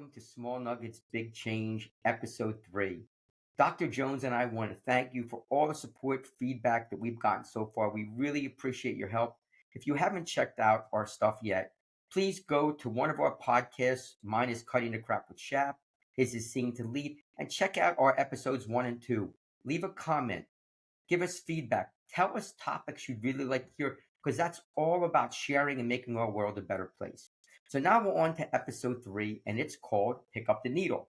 welcome to Small Nuggets Big Change, Episode 3. Dr. Jones and I want to thank you for all the support, feedback that we've gotten so far. We really appreciate your help. If you haven't checked out our stuff yet, please go to one of our podcasts. Mine is Cutting the Crap with Shap. His is Seeing to Lead. And check out our episodes 1 and 2. Leave a comment. Give us feedback. Tell us topics you'd really like to hear, because that's all about sharing and making our world a better place. So now we're on to episode 3, and it's called Pick Up the Needle.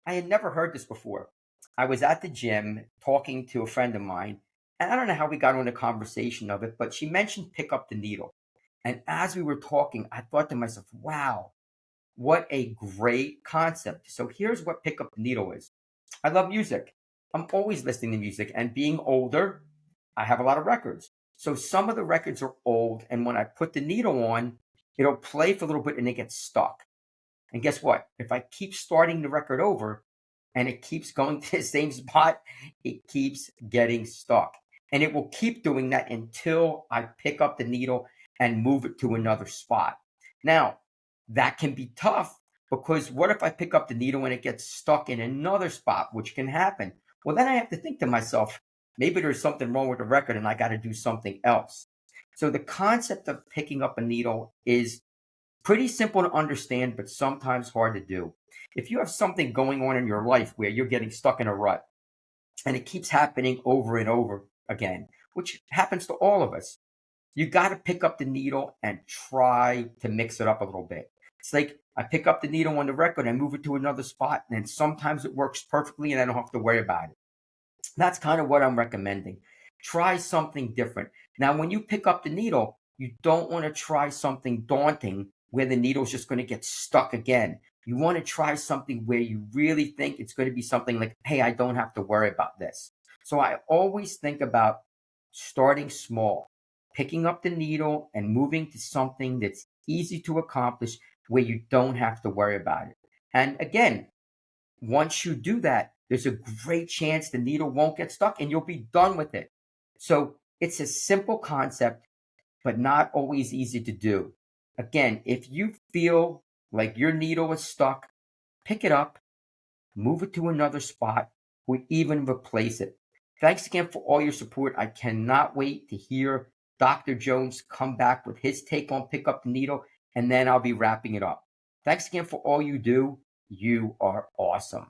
I had never heard this before. I was at the gym talking to a friend of mine, and I don't know how we got on a conversation of it, but she mentioned pick up the needle. And as we were talking, I thought to myself, wow, what a great concept. So here's what pick up the needle is. I love music. I'm always listening to music, and being older, I have a lot of records. So some of the records are old, and when I put the needle on, it'll play for a little bit and it gets stuck. And guess what? If I keep starting the record over and it keeps going to the same spot, it keeps getting stuck. And it will keep doing that until I pick up the needle and move it to another spot. Now, that can be tough, because what if I pick up the needle and it gets stuck in another spot, which can happen? Well, then I have to think to myself, maybe there's something wrong with the record and I got to do something else. So the concept of picking up a needle is pretty simple to understand, but sometimes hard to do. If you have something going on in your life where you're getting stuck in a rut and it keeps happening over and over again, which happens to all of us, you got to pick up the needle and try to mix it up a little bit. It's like I pick up the needle on the record and move it to another spot, and then sometimes it works perfectly and I don't have to worry about it. That's kind of what I'm recommending. Try something different. Now, when you pick up the needle, you don't want to try something daunting where the needle's just going to get stuck again. You want to try something where you really think it's going to be something like, hey, I don't have to worry about this. So I always think about starting small, picking up the needle and moving to something that's easy to accomplish where you don't have to worry about it. And again, once you do that, there's a great chance the needle won't get stuck and you'll be done with it. So it's a simple concept, but not always easy to do. Again, if you feel like your needle is stuck, pick it up, move it to another spot, or even replace it. Thanks again for all your support. I cannot wait to hear Dr. Jones come back with his take on pick up the needle, and then I'll be wrapping it up. Thanks again for all you do. You are awesome.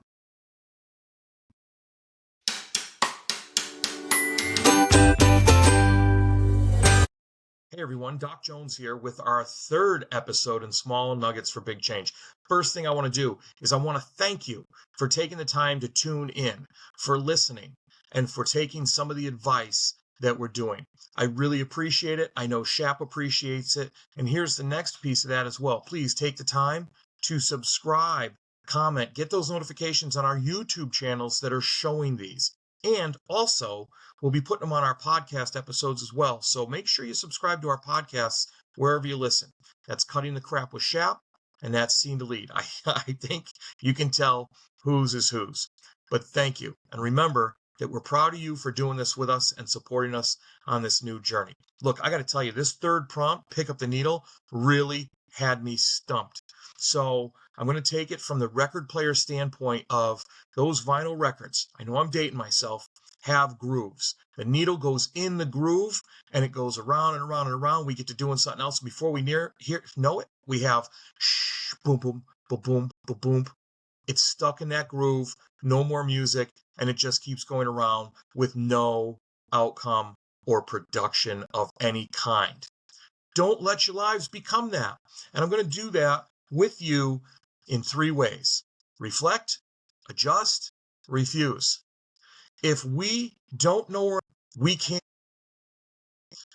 Hey everyone, Doc Jones here with our 3rd episode in Small Nuggets for Big Change. First thing I want to do is I want to thank you for taking the time to tune in, for listening, and for taking some of the advice that we're doing. I really appreciate it. I know Shap appreciates it. And here's the next piece of that as well. Please take the time to subscribe, comment, get those notifications on our YouTube channels that are showing these. And also, we'll be putting them on our podcast episodes as well. So make sure you subscribe to our podcasts wherever you listen. That's Cutting the Crap with Shap, and that's Seeing to Lead. I think you can tell whose is whose. But thank you. And remember that we're proud of you for doing this with us and supporting us on this new journey. Look, I got to tell you, this 3rd prompt, pick up the needle, really had me stumped. So I'm going to take it from the record player standpoint of those vinyl records. I know I'm dating myself, have grooves. The needle goes in the groove and it goes around and around and around. We get to doing something else. Before we know it, we have shh, boom, boom, boom, boom, boom, boom. It's stuck in that groove, no more music, and it just keeps going around with no outcome or production of any kind. Don't let your lives become that. And I'm going to do that with you in 3 ways. Reflect, adjust, refuse. If we don't know where we can't.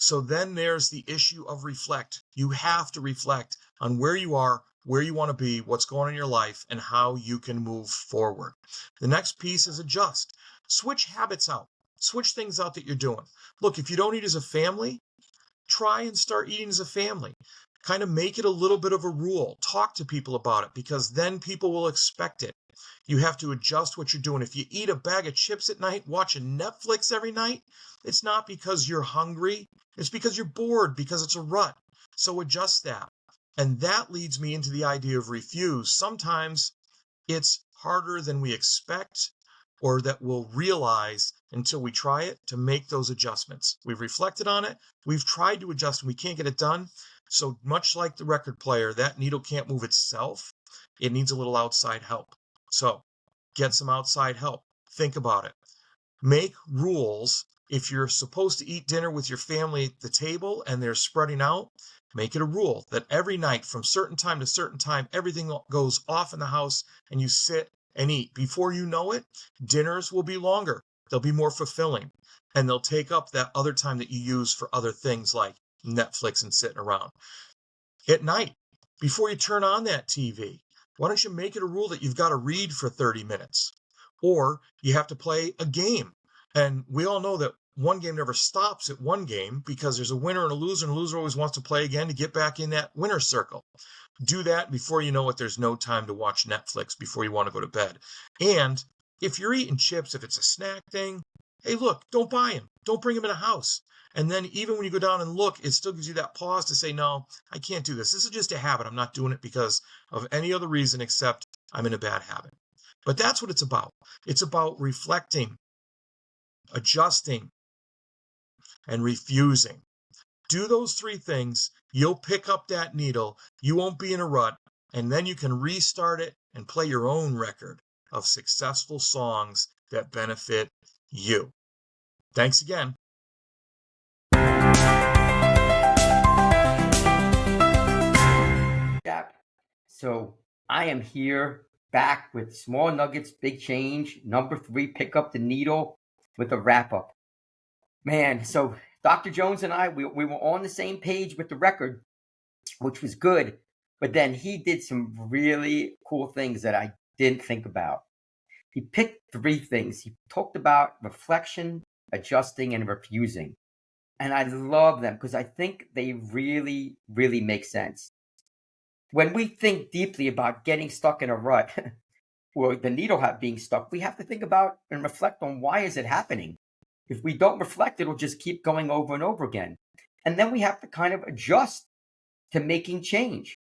So then there's the issue of reflect. You have to reflect on where you are, where you want to be, what's going on in your life, and how you can move forward. The next piece is adjust. Switch habits out. Switch things out that you're doing. Look, if you don't eat as a family, try and start eating as a family. Kind of make it a little bit of a rule. Talk to people about it, because then people will expect it. You have to adjust what you're doing. If you eat a bag of chips at night, watching Netflix every night, it's not because you're hungry. It's because you're bored, because it's a rut. So adjust that. And that leads me into the idea of refuse. Sometimes it's harder than we expect or that we'll realize until we try it to make those adjustments. We've reflected on it. We've tried to adjust and we can't get it done. So much like the record player, that needle can't move itself. It needs a little outside help. So get some outside help. Think about it. Make rules. If you're supposed to eat dinner with your family at the table and they're spreading out, make it a rule that every night from certain time to certain time, everything goes off in the house and you sit and eat. Before you know it, dinners will be longer. They'll be more fulfilling and they'll take up that other time that you use for other things like Netflix and sitting around. At night, before you turn on that TV, why don't you make it a rule that you've got to read for 30 minutes? Or you have to play a game. And we all know that one game never stops at one game because there's a winner and a loser, and the loser always wants to play again to get back in that winner's circle. Do that before you know it. There's no time to watch Netflix before you want to go to bed. And if you're eating chips, if it's a snack thing, hey, look, don't buy them. Don't bring them in a house. And then even when you go down and look, it still gives you that pause to say, no, I can't do this. This is just a habit. I'm not doing it because of any other reason except I'm in a bad habit. But that's what it's about. It's about reflecting, adjusting, and refusing. Do those three things. You'll pick up that needle. You won't be in a rut. And then you can restart it and play your own record of successful songs that benefit you. Thanks again. Shap. So I am here back with Small Nuggets, Big Change, number 3, pick up the needle with a wrap up. Man, so Dr. Jones and I, we were on the same page with the record, which was good. But then he did some really cool things that I didn't think about. He picked 3 things. He talked about reflection, adjusting, and refusing. And I love them because I think they really, really make sense. When we think deeply about getting stuck in a rut or the needle being stuck, we have to think about and reflect on why is it happening. If we don't reflect, it'll just keep going over and over again. And then we have to kind of adjust to making change.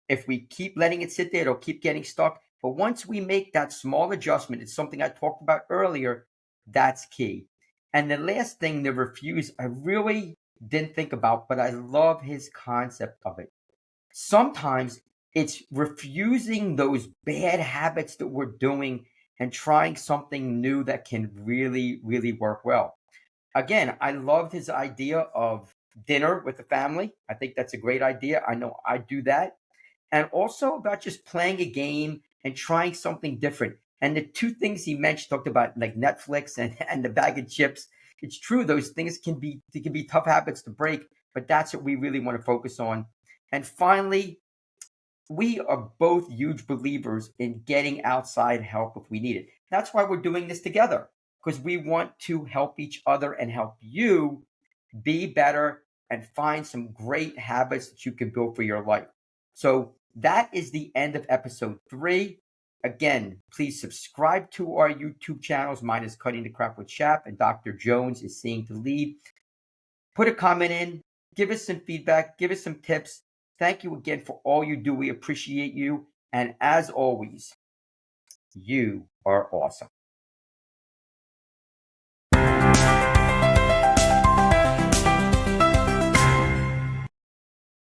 If we keep letting it sit there, it'll keep getting stuck. But once we make that small adjustment, it's something I talked about earlier, that's key. And the last thing, the refuse, I really didn't think about, but I love his concept of it. Sometimes it's refusing those bad habits that we're doing and trying something new that can really, really work well. Again, I loved his idea of dinner with the family. I think that's a great idea. I know I do that. And also about just playing a game and trying something different. And the 2 things he mentioned talked about like Netflix and the bag of chips. It's true, those things can be tough habits to break, but that's what we really want to focus on. And finally, we are both huge believers in getting outside help if we need it. That's why we're doing this together, because we want to help each other and help you be better and find some great habits that you can build for your life. So that is the end of episode 3. Again, please subscribe to our YouTube channels. Mine is Cutting the Crap with Shap, and Dr. Jones is Seeing to Lead. Put a comment in, give us some feedback, give us some tips. Thank you again for all you do. We appreciate you. And as always, you are awesome.